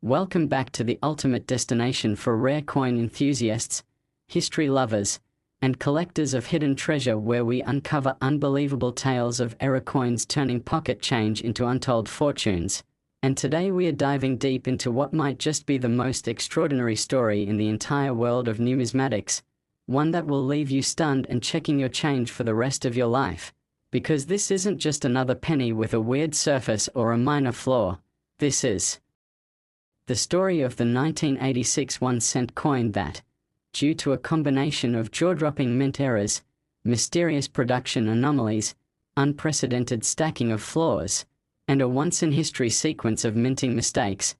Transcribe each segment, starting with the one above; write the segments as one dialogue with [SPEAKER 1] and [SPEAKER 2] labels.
[SPEAKER 1] Welcome back to the ultimate destination for rare coin enthusiasts, history lovers, and collectors of hidden treasure, where we uncover unbelievable tales of error coins turning pocket change into untold fortunes. And today we are diving deep into what might just be the most extraordinary story in the entire world of numismatics, one that will leave you stunned and checking your change for the rest of your life. Because this isn't just another penny with a weird surface or a minor flaw. This is the story of the 1986 1-cent coin that, due to a combination of jaw-dropping mint errors, mysterious production anomalies, unprecedented stacking of flaws, and a once-in-history sequence of minting mistakes,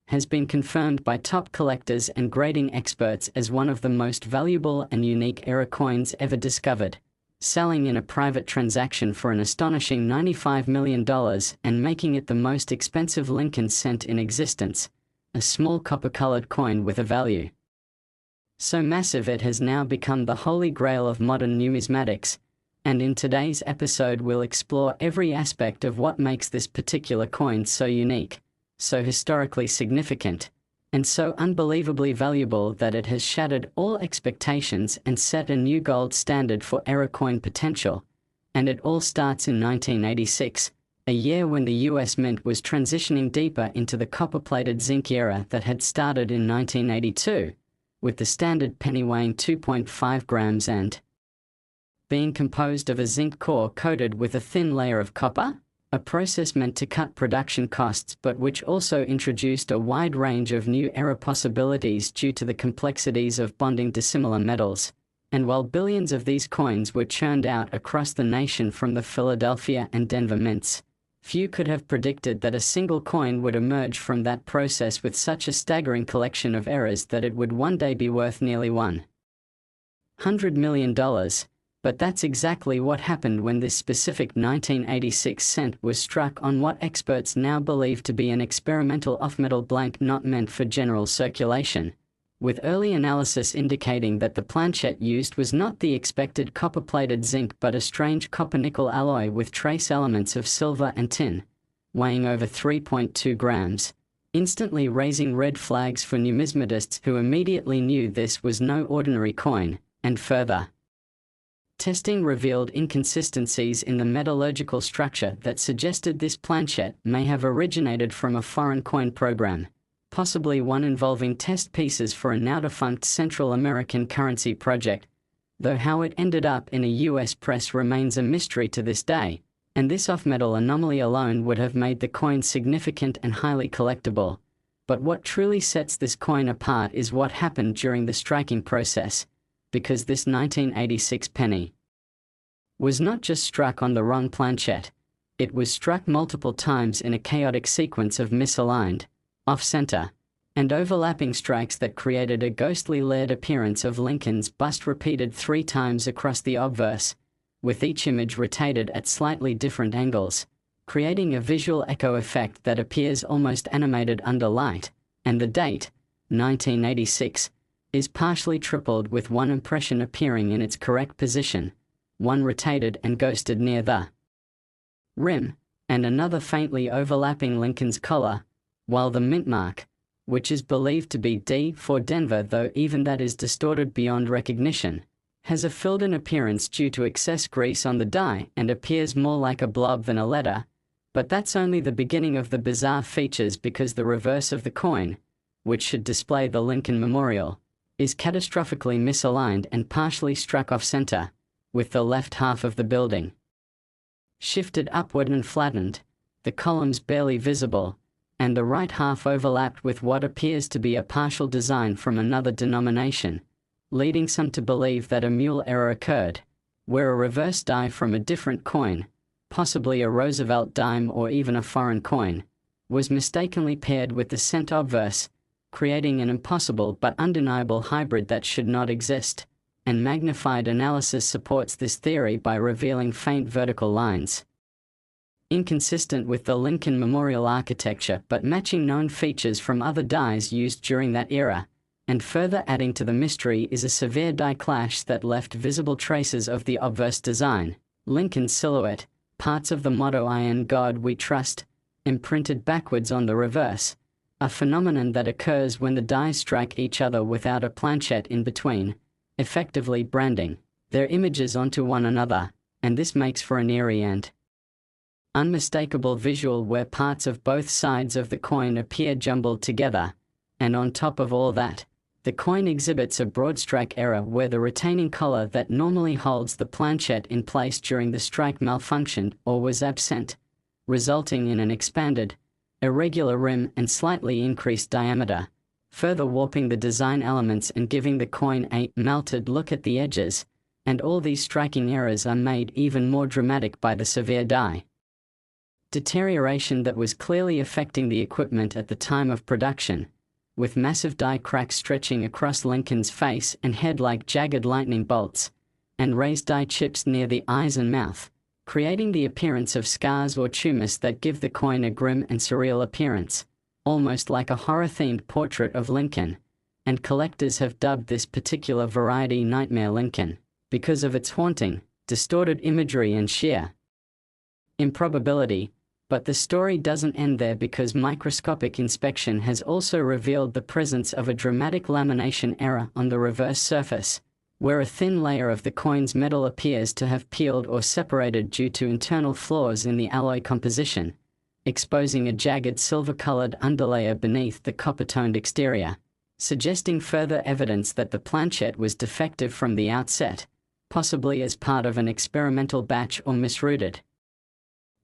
[SPEAKER 1] has been confirmed by top collectors and grading experts as one of the most valuable and unique error coins ever discovered, selling in a private transaction for an astonishing $95 million and making it the most expensive Lincoln cent in existence, a small copper-colored coin with a value so massive it has now become the holy grail of modern numismatics. And in today's episode we'll explore every aspect of what makes this particular coin so unique, so historically significant, and so unbelievably valuable that it has shattered all expectations and set a new gold standard for error coin potential. And it all starts in 1986, a year when the US Mint was transitioning deeper into the copper-plated zinc era that had started in 1982, with the standard penny weighing 2.5 grams and being composed of a zinc core coated with a thin layer of copper, a process meant to cut production costs but which also introduced a wide range of new error possibilities due to the complexities of bonding dissimilar metals. And while billions of these coins were churned out across the nation from the Philadelphia and Denver mints, few could have predicted that a single coin would emerge from that process with such a staggering collection of errors that it would one day be worth nearly $100 million. But that's exactly what happened when this specific 1986 cent was struck on what experts now believe to be an experimental off-metal blank not meant for general circulation, with early analysis indicating that the planchet used was not the expected copper-plated zinc but a strange copper-nickel alloy with trace elements of silver and tin, weighing over 3.2 grams, instantly raising red flags for numismatists who immediately knew this was no ordinary coin. And further testing revealed inconsistencies in the metallurgical structure that suggested this planchet may have originated from a foreign coin program, possibly one involving test pieces for a now-defunct Central American currency project, though how it ended up in a US press remains a mystery to this day, and this off-metal anomaly alone would have made the coin significant and highly collectible. But what truly sets this coin apart is what happened during the striking process, because this 1986 penny was not just struck on the wrong planchet, it was struck multiple times in a chaotic sequence of misaligned, off-center, and overlapping strikes that created a ghostly layered appearance of Lincoln's bust repeated 3 times across the obverse, with each image rotated at slightly different angles, creating a visual echo effect that appears almost animated under light. And the date, 1986, is partially tripled, with one impression appearing in its correct position, one rotated and ghosted near the rim, and another faintly overlapping Lincoln's collar, while the mint mark, which is believed to be D for Denver, though even that is distorted beyond recognition, has a filled-in appearance due to excess grease on the die and appears more like a blob than a letter. But that's only the beginning of the bizarre features, because the reverse of the coin, which should display the Lincoln Memorial, is catastrophically misaligned and partially struck off-center, with the left half of the building shifted upward and flattened, the columns barely visible, and the right half overlapped with what appears to be a partial design from another denomination, leading some to believe that a mule error occurred, where a reverse die from a different coin, possibly a Roosevelt dime or even a foreign coin, was mistakenly paired with the cent obverse, creating an impossible but undeniable hybrid that should not exist. And magnified analysis supports this theory by revealing faint vertical lines inconsistent with the Lincoln Memorial architecture but matching known features from other dies used during that era. And further adding to the mystery is a severe die clash that left visible traces of the obverse design, Lincoln's silhouette, parts of the motto "I in God We Trust," imprinted backwards on the reverse, a phenomenon that occurs when the dies strike each other without a planchette in between, effectively branding their images onto one another, and this makes for an eerie and unmistakable visual where parts of both sides of the coin appear jumbled together, and on top of all that, the coin exhibits a broad strike error where the retaining collar that normally holds the planchette in place during the strike malfunctioned or was absent, resulting in an expanded, irregular rim and slightly increased diameter, further warping the design elements and giving the coin a melted look at the edges, and all these striking errors are made even more dramatic by the severe die deterioration that was clearly affecting the equipment at the time of production, with massive die cracks stretching across Lincoln's face and head like jagged lightning bolts, and raised die chips near the eyes and mouth, creating the appearance of scars or tumors that give the coin a grim and surreal appearance, almost like a horror-themed portrait of Lincoln, and collectors have dubbed this particular variety Nightmare Lincoln, because of its haunting, distorted imagery and sheer improbability. But the story doesn't end there, because microscopic inspection has also revealed the presence of a dramatic lamination error on the reverse surface, where a thin layer of the coin's metal appears to have peeled or separated due to internal flaws in the alloy composition, exposing a jagged silver-colored underlayer beneath the copper-toned exterior, suggesting further evidence that the planchette was defective from the outset, possibly as part of an experimental batch or misrouted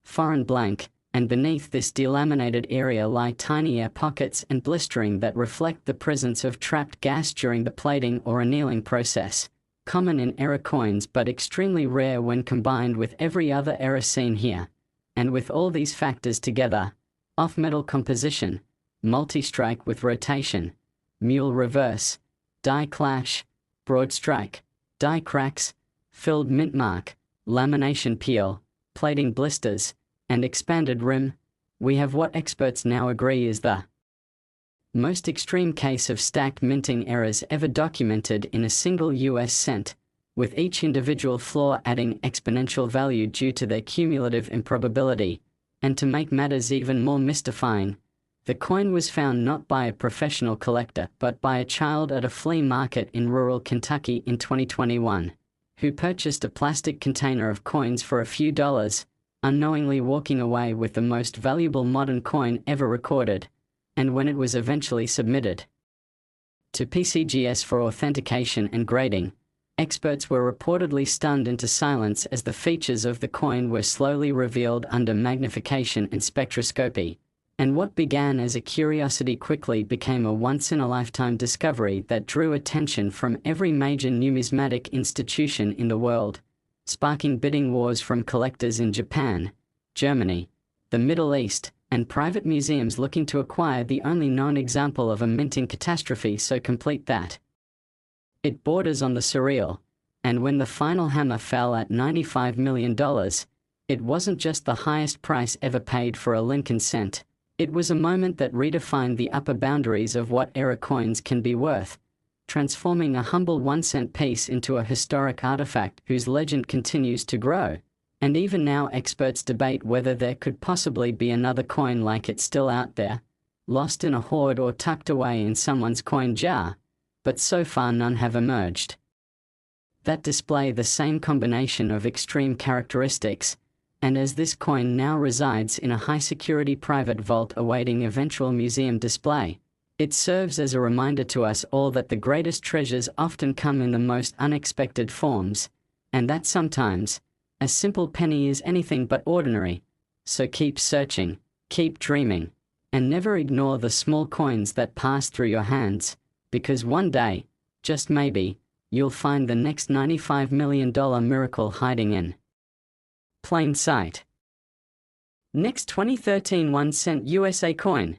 [SPEAKER 1] foreign blank. And beneath this delaminated area lie tiny air pockets and blistering that reflect the presence of trapped gas during the plating or annealing process, common in error coins but extremely rare when combined with every other error seen here. And with all these factors together, off-metal composition, multi-strike with rotation, mule reverse, die clash, broad strike, die cracks, filled mint mark, lamination peel, plating blisters, and expanded rim, we have what experts now agree is the most extreme case of stacked minting errors ever documented in a single US cent, with each individual flaw adding exponential value due to their cumulative improbability. And to make matters even more mystifying, the coin was found not by a professional collector but by a child at a flea market in rural Kentucky in 2021, who purchased a plastic container of coins for a few dollars, unknowingly walking away with the most valuable modern coin ever recorded. And when it was eventually submitted to PCGS for authentication and grading, experts were reportedly stunned into silence as the features of the coin were slowly revealed under magnification and spectroscopy, and what began as a curiosity quickly became a once-in-a-lifetime discovery that drew attention from every major numismatic institution in the world, sparking bidding wars from collectors in Japan, Germany, the Middle East, and private museums looking to acquire the only known example of a minting catastrophe so complete that it borders on the surreal. And when the final hammer fell at $95 million, it wasn't just the highest price ever paid for a Lincoln cent, it was a moment that redefined the upper boundaries of what era coins can be worth, transforming a humble 1-cent piece into a historic artifact whose legend continues to grow. And even now experts debate whether there could possibly be another coin like it still out there, lost in a hoard or tucked away in someone's coin jar, but so far none have emerged that display the same combination of extreme characteristics. And as this coin now resides in a high-security private vault awaiting eventual museum display, it serves as a reminder to us all that the greatest treasures often come in the most unexpected forms, and that sometimes a simple penny is anything but ordinary. So keep searching, keep dreaming, and never ignore the small coins that pass through your hands, because one day, just maybe, you'll find the next $95 million miracle hiding in plain sight. Next 2013 1-cent USA coin.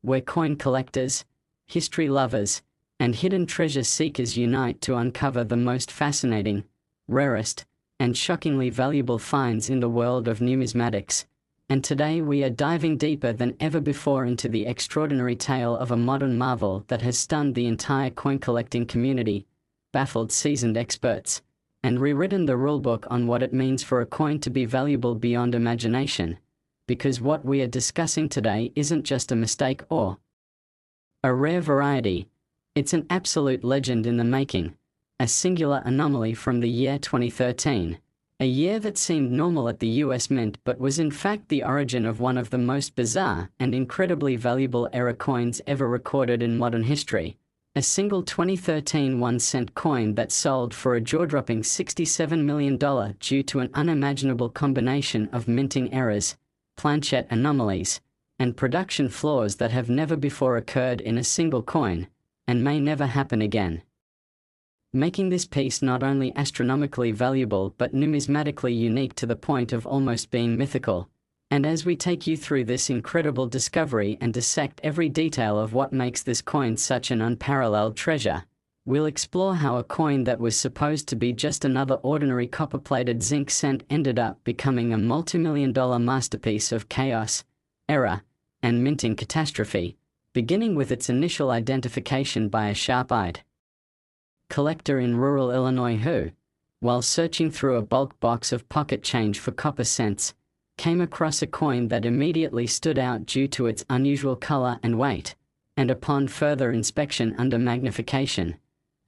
[SPEAKER 1] Where coin collectors, history lovers, and hidden treasure seekers unite to uncover the most fascinating, rarest, and shockingly valuable finds in the world of numismatics. And today we are diving deeper than ever before into the extraordinary tale of a modern marvel that has stunned the entire coin collecting community, baffled seasoned experts, and rewritten the rulebook on what it means for a coin to be valuable beyond imagination. because what we are discussing today isn't just a mistake or a rare variety. It's an absolute legend in the making, a singular anomaly from the year 2013, a year that seemed normal at the US Mint but was in fact the origin of one of the most bizarre and incredibly valuable error coins ever recorded in modern history, a single 2013 1-cent coin that sold for a jaw-dropping $67 million due to an unimaginable combination of minting errors, planchette anomalies, and production flaws that have never before occurred in a single coin, and may never happen again. Making this piece not only astronomically valuable but numismatically unique to the point of almost being mythical. And as we take you through this incredible discovery and dissect every detail of what makes this coin such an unparalleled treasure, we'll explore how a coin that was supposed to be just another ordinary copper-plated zinc cent ended up becoming a multi-million-dollar masterpiece of chaos, error, and minting catastrophe, beginning with its initial identification by a sharp-eyed collector in rural Illinois who, while searching through a bulk box of pocket change for copper cents, came across a coin that immediately stood out due to its unusual color and weight, and upon further inspection under magnification,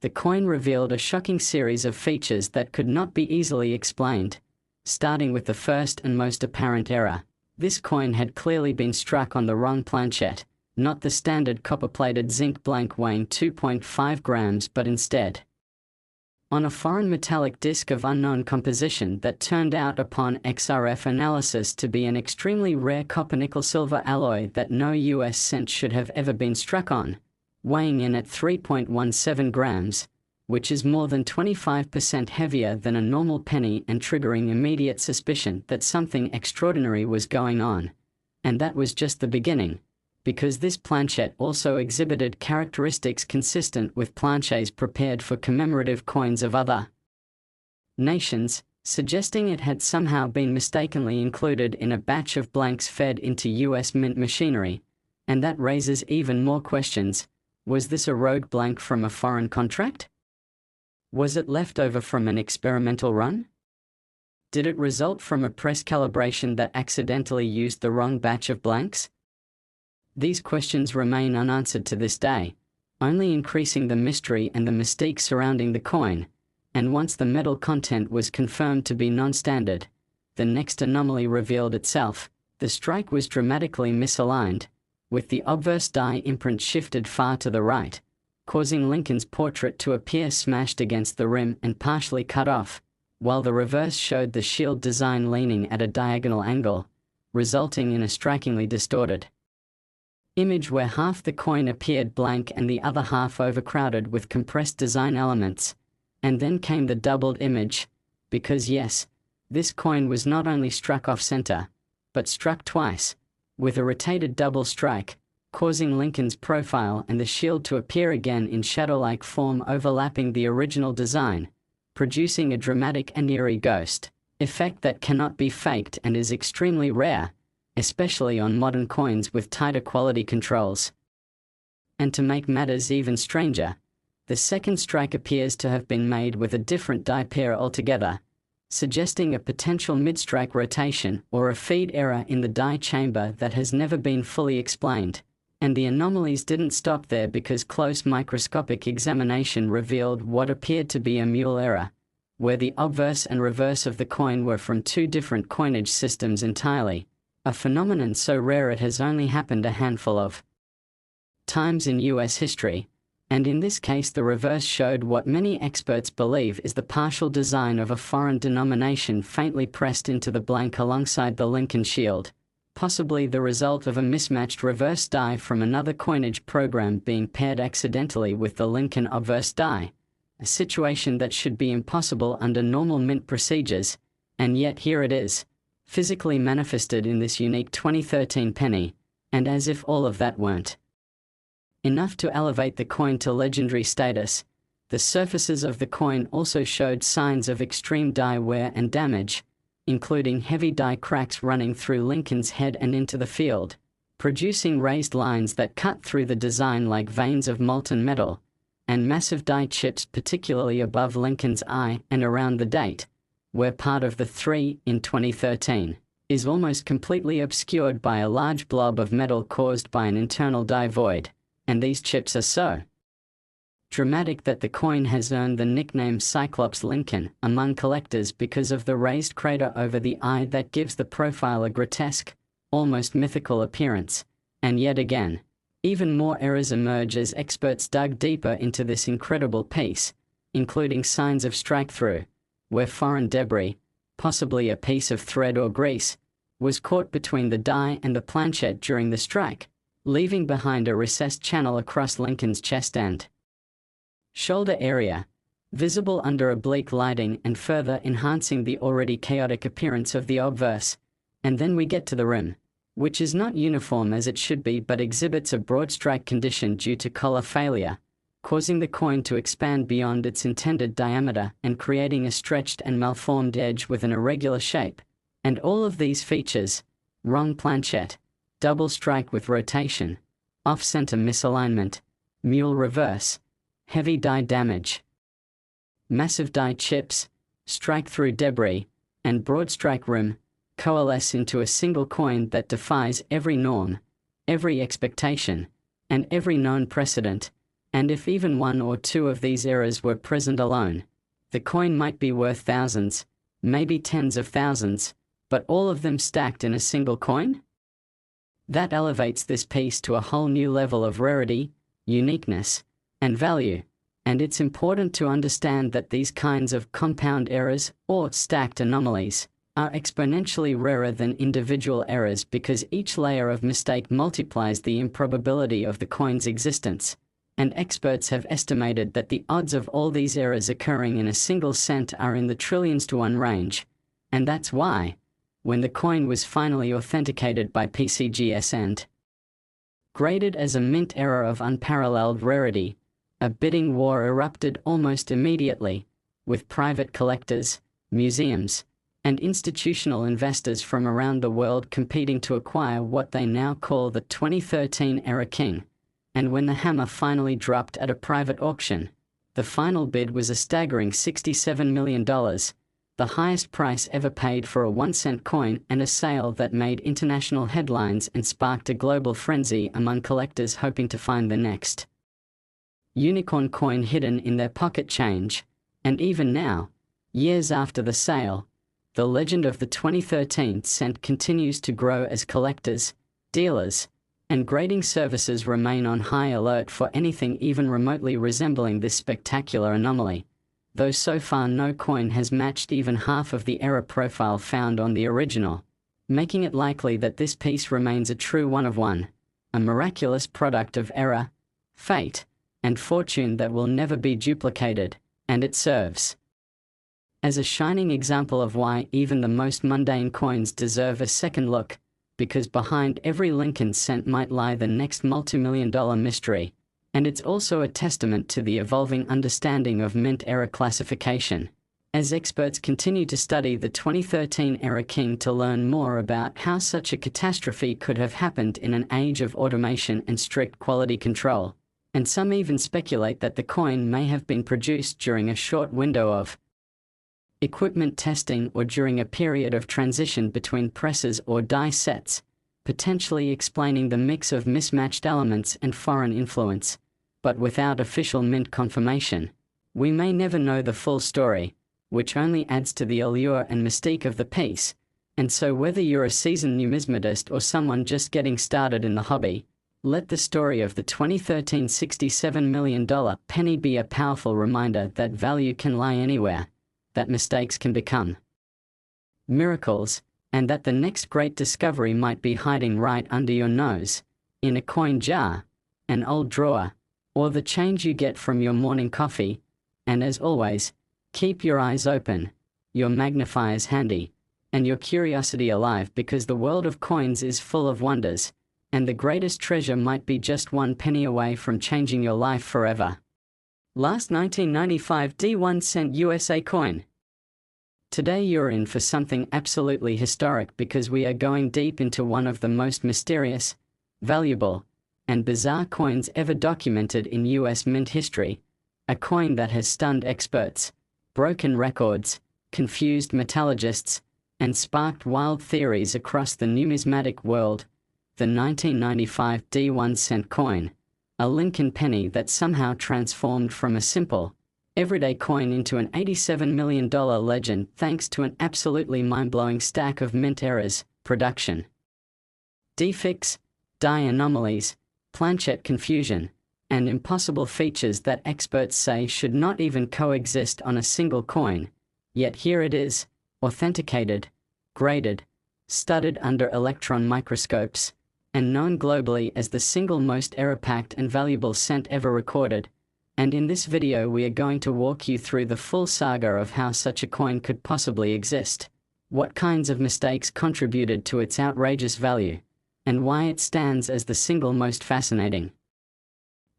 [SPEAKER 1] the coin revealed a shocking series of features that could not be easily explained, starting with the first and most apparent error. This coin had clearly been struck on the wrong planchette, not the standard copper-plated zinc blank weighing 2.5 grams but instead on a foreign metallic disc of unknown composition that turned out upon XRF analysis to be an extremely rare copper-nickel-silver alloy that no US cent should have ever been struck on, weighing in at 3.17 grams, which is more than 25% heavier than a normal penny and triggering immediate suspicion that something extraordinary was going on. And that was just the beginning, because this planchette also exhibited characteristics consistent with planchets prepared for commemorative coins of other nations, suggesting it had somehow been mistakenly included in a batch of blanks fed into US Mint machinery. And that raises even more questions. Was this a rogue blank from a foreign contract? Was it left over from an experimental run? Did it result from a press calibration that accidentally used the wrong batch of blanks? These questions remain unanswered to this day, only increasing the mystery and the mystique surrounding the coin. And once the metal content was confirmed to be non-standard, the next anomaly revealed itself. The strike was dramatically misaligned, with the obverse die imprint shifted far to the right, causing Lincoln's portrait to appear smashed against the rim and partially cut off, while the reverse showed the shield design leaning at a diagonal angle, resulting in a strikingly distorted image where half the coin appeared blank and the other half overcrowded with compressed design elements. And then came the doubled image, because yes, this coin was not only struck off-center, but struck twice, with a rotated double strike, causing Lincoln's profile and the shield to appear again in shadow-like form overlapping the original design, producing a dramatic and eerie ghost effect that cannot be faked and is extremely rare, especially on modern coins with tighter quality controls. And to make matters even stranger, the second strike appears to have been made with a different die pair altogether, suggesting a potential mid-strike rotation or a feed error in the die chamber that has never been fully explained. And the anomalies didn't stop there, because close microscopic examination revealed what appeared to be a mule error, where the obverse and reverse of the coin were from two different coinage systems entirely, a phenomenon so rare it has only happened a handful of times in US history. And in this case the reverse showed what many experts believe is the partial design of a foreign denomination faintly pressed into the blank alongside the Lincoln shield, possibly the result of a mismatched reverse die from another coinage program being paired accidentally with the Lincoln obverse die, a situation that should be impossible under normal mint procedures, and yet here it is, physically manifested in this unique 2013 penny. And as if all of that weren't enough to elevate the coin to legendary status, the surfaces of the coin also showed signs of extreme die wear and damage, including heavy die cracks running through Lincoln's head and into the field, producing raised lines that cut through the design like veins of molten metal, and massive die chips particularly above Lincoln's eye and around the date, were part of the 3 in 2013 is almost completely obscured by a large blob of metal caused by an internal die void, and these chips are so dramatic that the coin has earned the nickname Cyclops Lincoln among collectors because of the raised crater over the eye that gives the profile a grotesque, almost mythical appearance. And yet again, even more errors emerge as experts dug deeper into this incredible piece, including signs of strike-through, where foreign debris, possibly a piece of thread or grease, was caught between the die and the planchet during the strike, leaving behind a recessed channel across Lincoln's chest and shoulder area, visible under oblique lighting and further enhancing the already chaotic appearance of the obverse. And then we get to the rim, which is not uniform as it should be but exhibits a broad strike condition due to collar failure, causing the coin to expand beyond its intended diameter and creating a stretched and malformed edge with an irregular shape. And all of these features, wrong planchet, double strike with rotation, off-center misalignment, mule reverse, heavy die damage, massive die chips, strike-through debris, and broad strike rim, coalesce into a single coin that defies every norm, every expectation, and every known precedent. And if even one or two of these errors were present alone, the coin might be worth thousands, maybe tens of thousands, but all of them stacked in a single coin? That elevates this piece to a whole new level of rarity, uniqueness, and value. And it's important to understand that these kinds of compound errors, or stacked anomalies, are exponentially rarer than individual errors because each layer of mistake multiplies the improbability of the coin's existence. And experts have estimated that the odds of all these errors occurring in a single cent are in the trillions to one range. And that's why, when the coin was finally authenticated by PCGS and graded as a mint error of unparalleled rarity, a bidding war erupted almost immediately, with private collectors, museums, and institutional investors from around the world competing to acquire what they now call the 2013 Error King. And when the hammer finally dropped at a private auction, the final bid was a staggering $67 million, the highest price ever paid for a 1-cent coin, and a sale that made international headlines and sparked a global frenzy among collectors hoping to find the next unicorn coin hidden in their pocket change. And even now, years after the sale, the legend of the 2013 cent continues to grow as collectors, dealers, and grading services remain on high alert for anything even remotely resembling this spectacular anomaly, though so far no coin has matched even half of the error profile found on the original, making it likely that this piece remains a true one-of-one, a miraculous product of error, fate, and fortune that will never be duplicated. And it serves as a shining example of why even the most mundane coins deserve a second look, because behind every Lincoln cent might lie the next multi-million-dollar mystery. And it's also a testament to the evolving understanding of mint error classification, as experts continue to study the 2013 Error King to learn more about how such a catastrophe could have happened in an age of automation and strict quality control. And some even speculate that the coin may have been produced during a short window of equipment testing or during a period of transition between presses or die sets, potentially explaining the mix of mismatched elements and foreign influence. But without official mint confirmation, we may never know the full story, which only adds to the allure and mystique of the piece. And so whether you're a seasoned numismatist or someone just getting started in the hobby, let the story of the 2013 $67 million penny be a powerful reminder that value can lie anywhere, that mistakes can become miracles, and that the next great discovery might be hiding right under your nose, in a coin jar, an old drawer, or the change you get from your morning coffee. And as always, keep your eyes open, your magnifiers handy, and your curiosity alive, because the world of coins is full of wonders, and the greatest treasure might be just 1 penny away from changing your life forever. Last 1995 D1 cent USA coin. Today you're in for something absolutely historic, because we are going deep into one of the most mysterious, valuable, and bizarre coins ever documented in US mint history, a coin that has stunned experts, broken records, confused metallurgists, and sparked wild theories across the numismatic world. The 1995 D1-cent coin, a Lincoln penny that somehow transformed from a simple, everyday coin into an $87 million legend thanks to an absolutely mind-blowing stack of mint errors, production defects, die anomalies, planchet confusion, and impossible features that experts say should not even coexist on a single coin. Yet here it is, authenticated, graded, studied under electron microscopes, and known globally as the single most error-packed and valuable cent ever recorded. And in this video we are going to walk you through the full saga of how such a coin could possibly exist, what kinds of mistakes contributed to its outrageous value, and why it stands as the single most fascinating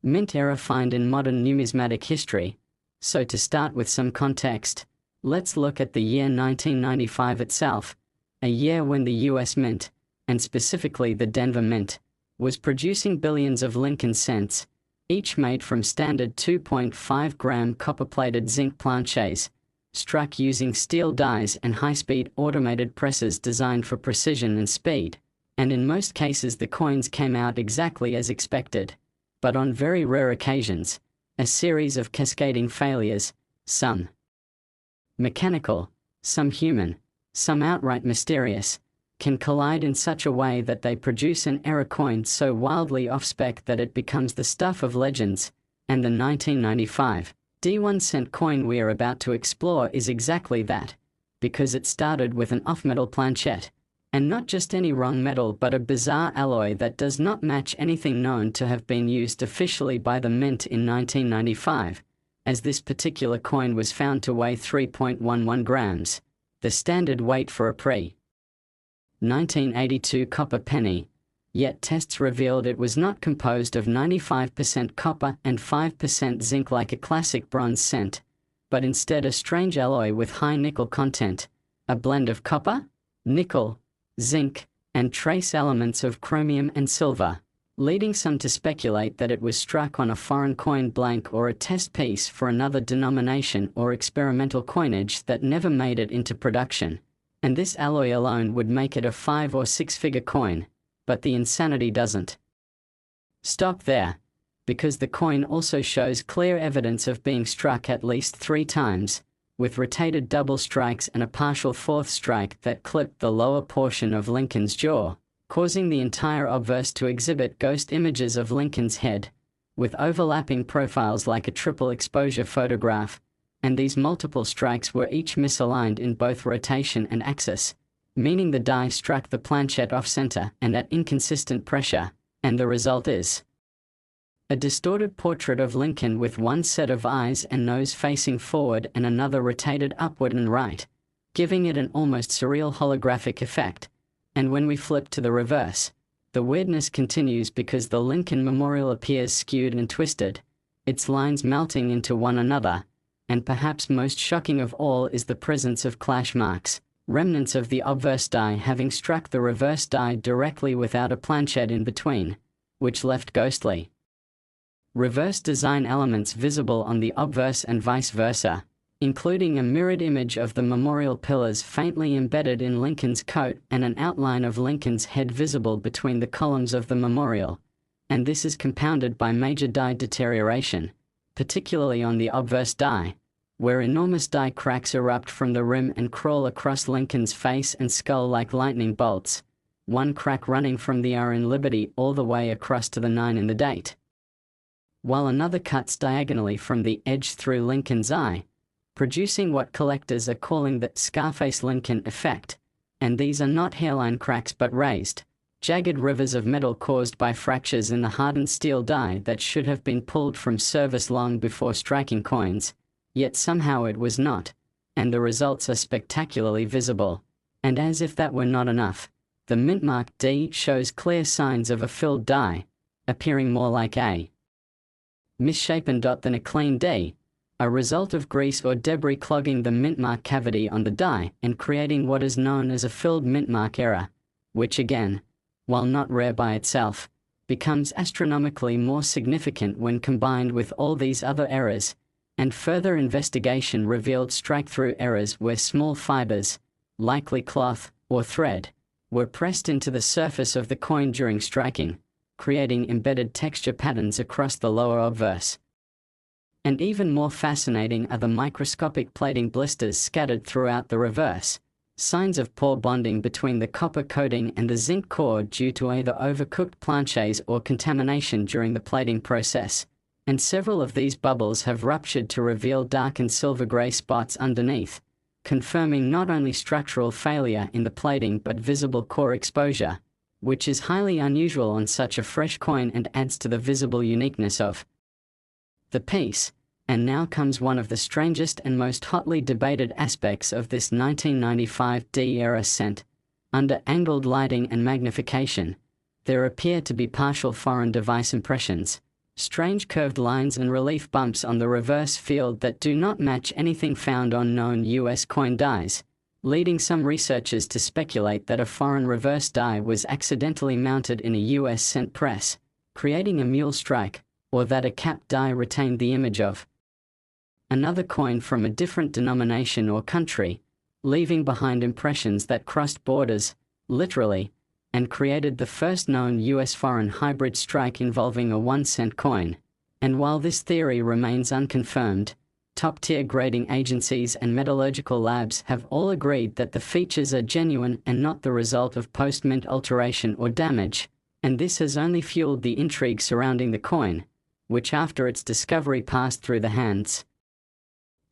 [SPEAKER 1] mint error find in modern numismatic history. So to start with some context, let's look at the year 1995 itself, a year when the US Mint, and specifically the Denver Mint, was producing billions of Lincoln cents, each made from standard 2.5-gram copper-plated zinc planchets, struck using steel dies and high-speed automated presses designed for precision and speed. And in most cases the coins came out exactly as expected. But on very rare occasions, a series of cascading failures, some mechanical, some human, some outright mysterious, can collide in such a way that they produce an error coin so wildly off-spec that it becomes the stuff of legends. And the 1995 D1-cent coin we are about to explore is exactly that, because it started with an off-metal planchet. And not just any wrong metal but a bizarre alloy that does not match anything known to have been used officially by the Mint in 1995, as this particular coin was found to weigh 3.11 grams, the standard weight for a pre-1982 copper penny, yet tests revealed it was not composed of 95% copper and 5% zinc like a classic bronze cent, but instead a strange alloy with high nickel content, a blend of copper, nickel, zinc, and trace elements of chromium and silver, leading some to speculate that it was struck on a foreign coin blank or a test piece for another denomination or experimental coinage that never made it into production. And this alloy alone would make it a 5- or 6-figure coin, but the insanity doesn't stop there, because the coin also shows clear evidence of being struck at least 3 times, with rotated double strikes and a partial 4th strike that clipped the lower portion of Lincoln's jaw, causing the entire obverse to exhibit ghost images of Lincoln's head, with overlapping profiles like a triple exposure photograph, and these multiple strikes were each misaligned in both rotation and axis, meaning the die struck the planchet off-center and at inconsistent pressure, and the result is a distorted portrait of Lincoln with one set of eyes and nose facing forward and another rotated upward and right, giving it an almost surreal holographic effect. And when we flip to the reverse, the weirdness continues because the Lincoln memorial appears skewed and twisted, its lines melting into one another, and perhaps most shocking of all is the presence of clash marks, remnants of the obverse die having struck the reverse die directly without a planchet in between, which left ghostly reverse design elements visible on the obverse and vice versa, including a mirrored image of the memorial pillars faintly embedded in Lincoln's coat and an outline of Lincoln's head visible between the columns of the memorial. And this is compounded by major die deterioration, particularly on the obverse die, where enormous die cracks erupt from the rim and crawl across Lincoln's face and skull like lightning bolts, one crack running from the R in Liberty all the way across to the 9 in the date, while another cuts diagonally from the edge through Lincoln's eye, producing what collectors are calling the Scarface Lincoln effect. And these are not hairline cracks but raised, jagged rivers of metal caused by fractures in the hardened steel die that should have been pulled from service long before striking coins, yet somehow it was not, and the results are spectacularly visible. And as if that were not enough, the mint mark D shows clear signs of a filled die, appearing more like a misshapen dot than a clean D, a result of grease or debris clogging the mint mark cavity on the die and creating what is known as a filled mint mark error, which again, while not rare by itself, becomes astronomically more significant when combined with all these other errors, and further investigation revealed strike-through errors where small fibers, likely cloth or thread, were pressed into the surface of the coin during striking, creating embedded texture patterns across the lower obverse. And even more fascinating are the microscopic plating blisters scattered throughout the reverse, signs of poor bonding between the copper coating and the zinc core due to either overcooked planches or contamination during the plating process, and several of these bubbles have ruptured to reveal darkened silver-gray spots underneath, confirming not only structural failure in the plating but visible core exposure, which is highly unusual on such a fresh coin and adds to the visible uniqueness of the piece. And now comes one of the strangest and most hotly debated aspects of this 1995 D-era cent. Under angled lighting and magnification, there appear to be partial foreign device impressions, strange curved lines and relief bumps on the reverse field that do not match anything found on known US coin dies, leading some researchers to speculate that a foreign reverse die was accidentally mounted in a US cent press, creating a mule strike, or that a capped die retained the image of another coin from a different denomination or country, leaving behind impressions that crossed borders, literally, and created the first known US foreign hybrid strike involving a 1-cent coin. And while this theory remains unconfirmed, top-tier grading agencies and metallurgical labs have all agreed that the features are genuine and not the result of post-mint alteration or damage, and this has only fueled the intrigue surrounding the coin, which after its discovery passed through the hands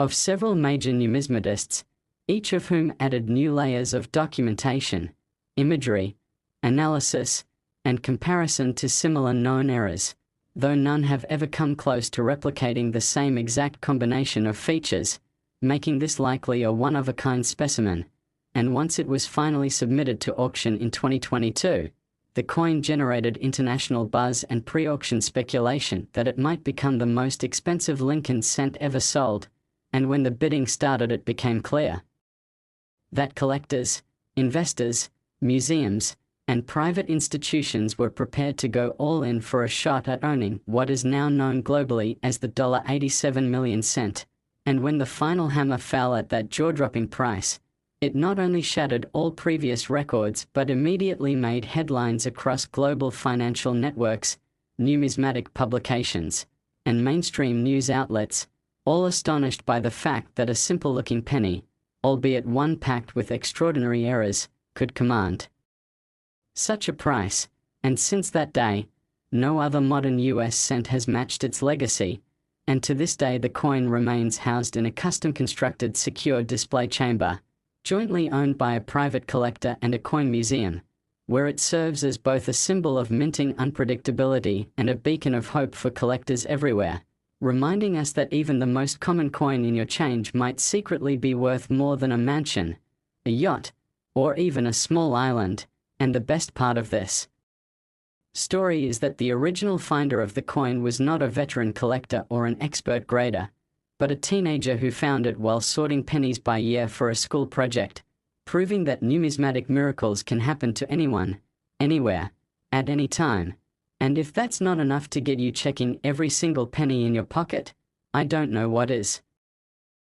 [SPEAKER 1] of several major numismatists, each of whom added new layers of documentation, imagery, analysis, and comparison to similar known errors, though none have ever come close to replicating the same exact combination of features, making this likely a one-of-a-kind specimen. And once it was finally submitted to auction in 2022, the coin generated international buzz and pre-auction speculation that it might become the most expensive Lincoln cent ever sold. And when the bidding started, it became clear that collectors, investors, museums, and private institutions were prepared to go all in for a shot at owning what is now known globally as the $87 million cent. And when the final hammer fell at that jaw-dropping price, it not only shattered all previous records but immediately made headlines across global financial networks, numismatic publications, and mainstream news outlets, all astonished by the fact that a simple-looking penny, albeit one packed with extraordinary errors, could command such a price. And since that day, no other modern US cent has matched its legacy, and to this day the coin remains housed in a custom-constructed secure display chamber, jointly owned by a private collector and a coin museum, where it serves as both a symbol of minting unpredictability and a beacon of hope for collectors everywhere, reminding us that even the most common coin in your change might secretly be worth more than a mansion, a yacht, or even a small island. And the best part of this story is that the original finder of the coin was not a veteran collector or an expert grader, but a teenager who found it while sorting pennies by year for a school project, proving that numismatic miracles can happen to anyone, anywhere, at any time. And if that's not enough to get you checking every single penny in your pocket, I don't know what is.